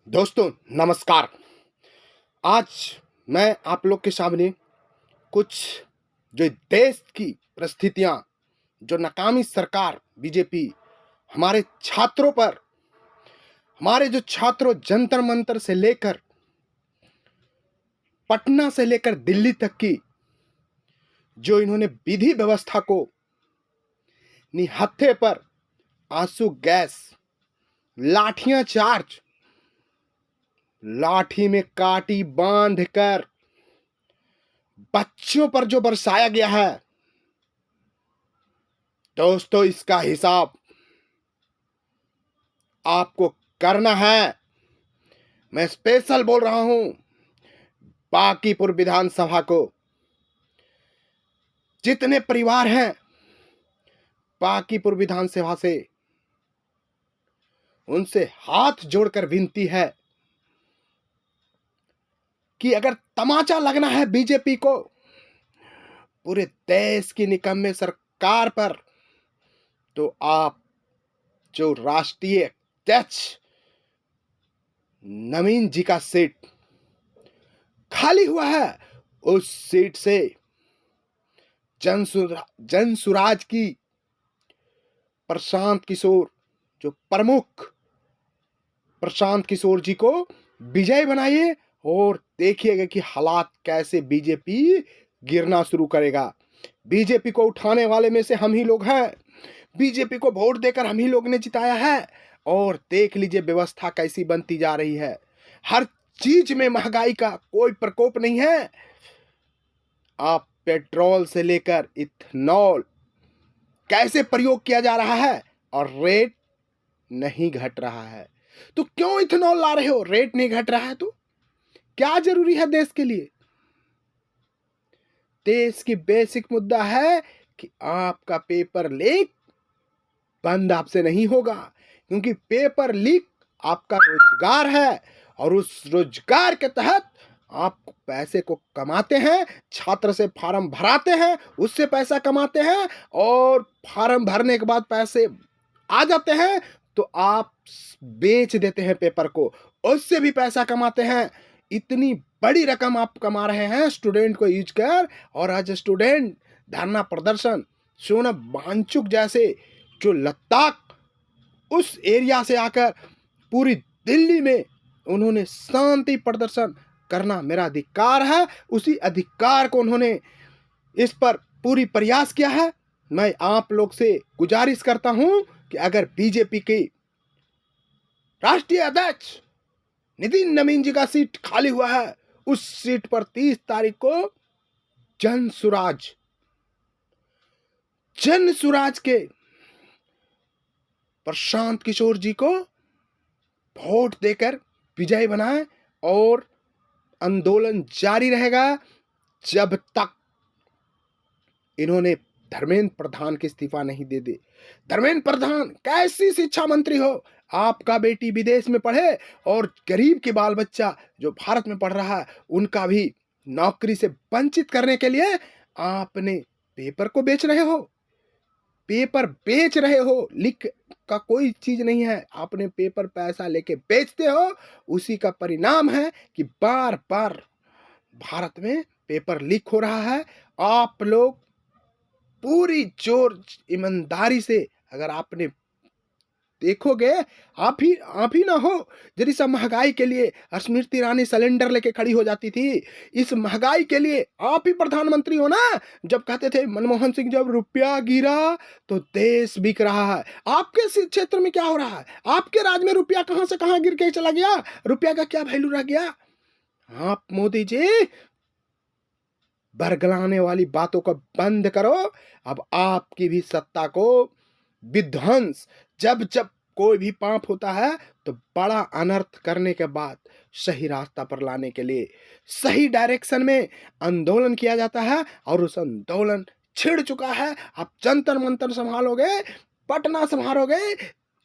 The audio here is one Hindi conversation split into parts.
दोस्तों नमस्कार। आज मैं आप लोग के सामने कुछ जो देश की परिस्थितियां, जो नाकामी सरकार बीजेपी हमारे छात्रों पर, हमारे जो छात्रों जंतर मंतर से लेकर पटना से लेकर दिल्ली तक की जो इन्होंने विधि व्यवस्था को निहत्थे पर आंसू गैस, लाठियां चार्ज, लाठी में काटी बांधकर बच्चों पर जो बरसाया गया है, दोस्तों इसका हिसाब आपको करना है। मैं स्पेशल बोल रहा हूं बांकीपुर विधानसभा को। जितने परिवार हैं बांकीपुर विधानसभा से, उनसे हाथ जोड़कर विनती है कि अगर तमाचा लगना है बीजेपी को, पूरे देश की निकम्मे सरकार पर, तो आप जो राष्ट्रीय अध्यक्ष नवीन जी का सीट खाली हुआ है, उस सीट से जनसुराज की प्रशांत किशोर, जो प्रमुख प्रशांत किशोर जी को विजय बनाइए और देखिएगा कि हालात कैसे बीजेपी गिरना शुरू करेगा। बीजेपी को उठाने वाले में से हम ही लोग हैं। बीजेपी को वोट देकर हम ही लोग ने जिताया है और देख लीजिए व्यवस्था कैसी बनती जा रही है। हर चीज में महंगाई का कोई प्रकोप नहीं है। आप पेट्रोल से लेकर इथेनॉल कैसे प्रयोग किया जा रहा है और रेट नहीं घट रहा है। तो क्यों इथेनॉल ला रहे हो? रेट नहीं घट रहा है तो क्या जरूरी है देश के लिए? देश की बेसिक मुद्दा है कि आपका पेपर लीक बंद आपसे नहीं होगा, क्योंकि पेपर लीक आपका रोजगार है और उस रोजगार के तहत आप पैसे को कमाते हैं। छात्र से फार्म भराते हैं, उससे पैसा कमाते हैं और फार्म भरने के बाद पैसे आ जाते हैं तो आप बेच देते हैं पेपर को, उससे भी पैसा कमाते हैं। इतनी बड़ी रकम आप कमा रहे हैं स्टूडेंट को यूज कर। और आज स्टूडेंट धरना प्रदर्शन, सोनम वांगचुक जैसे जो लद्दाख उस एरिया से आकर पूरी दिल्ली में उन्होंने शांति प्रदर्शन करना मेरा अधिकार है, उसी अधिकार को उन्होंने इस पर पूरी प्रयास किया है। मैं आप लोग से गुजारिश करता हूं कि अगर बीजेपी की राष्ट्रीय अध्यक्ष नितिन नवीन जी का सीट खाली हुआ है, उस सीट पर 30 तारीख को जनसुराज के प्रशांत किशोर जी को वोट देकर विजय बनाए और आंदोलन जारी रहेगा जब तक इन्होंने धर्मेंद्र प्रधान के इस्तीफा नहीं दे दे। धर्मेंद्र प्रधान कैसी शिक्षा मंत्री हो? आपका बेटी विदेश में पढ़े और गरीब के बाल बच्चा जो भारत में पढ़ रहा है उनका भी नौकरी से वंचित करने के लिए आपने पेपर को बेच रहे हो। पेपर बेच रहे हो, लिख का कोई चीज नहीं है, आपने पेपर पैसा लेके बेचते हो। उसी का परिणाम है कि बार बार भारत में पेपर लीक हो रहा है। आप लोग पूरी जोर ईमानदारी से अगर आपने देखोगे, आप ही ना हो। यदि सब महंगाई के लिए स्मृति ईरानी सिलेंडर लेके खड़ी हो जाती थी, इस महंगाई के लिए आप ही प्रधानमंत्री हो ना। जब कहते थे मनमोहन सिंह, जब रुपया गिरा तो देश बिक रहा है। आपके क्षेत्र में क्या हो रहा है? आपके राज्य में रुपया कहां से कहां गिर के चला गया? रुपया का क्या वैल्यू रह गया? आप मोदी जी बरगलाने वाली बातों को बंद करो। अब आपकी भी सत्ता को विध्वंस, जब जब कोई भी पाप होता है तो बड़ा अनर्थ करने के बाद सही रास्ता पर लाने के लिए सही डायरेक्शन में आंदोलन किया जाता है। और उस आंदोलन छिड़ चुका है। आप जंतर मंतर संभालोगे, पटना संभालोगे,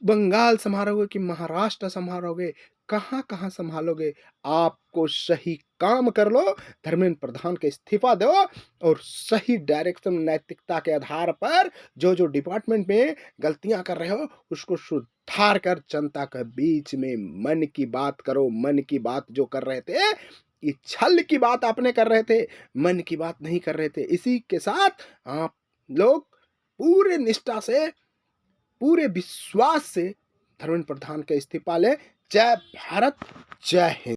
बंगाल संभालोगे कि महाराष्ट्र संभालोगे, कहाँ कहाँ संभालोगे? आपको सही काम कर लो, धर्मेंद्र प्रधान का इस्तीफा दो और सही डायरेक्शन नैतिकता के आधार पर जो जो डिपार्टमेंट में गलतियां कर रहे हो उसको सुधार कर जनता के बीच में मन की बात करो। मन की बात जो कर रहे थे, ये छल की बात आपने कर रहे थे, मन की बात नहीं कर रहे थे। इसी के साथ आप लोग पूरे निष्ठा से, पूरे विश्वास से धर्मेंद्र प्रधान का इस्तीफा ले। जय भारत, जय हिंद।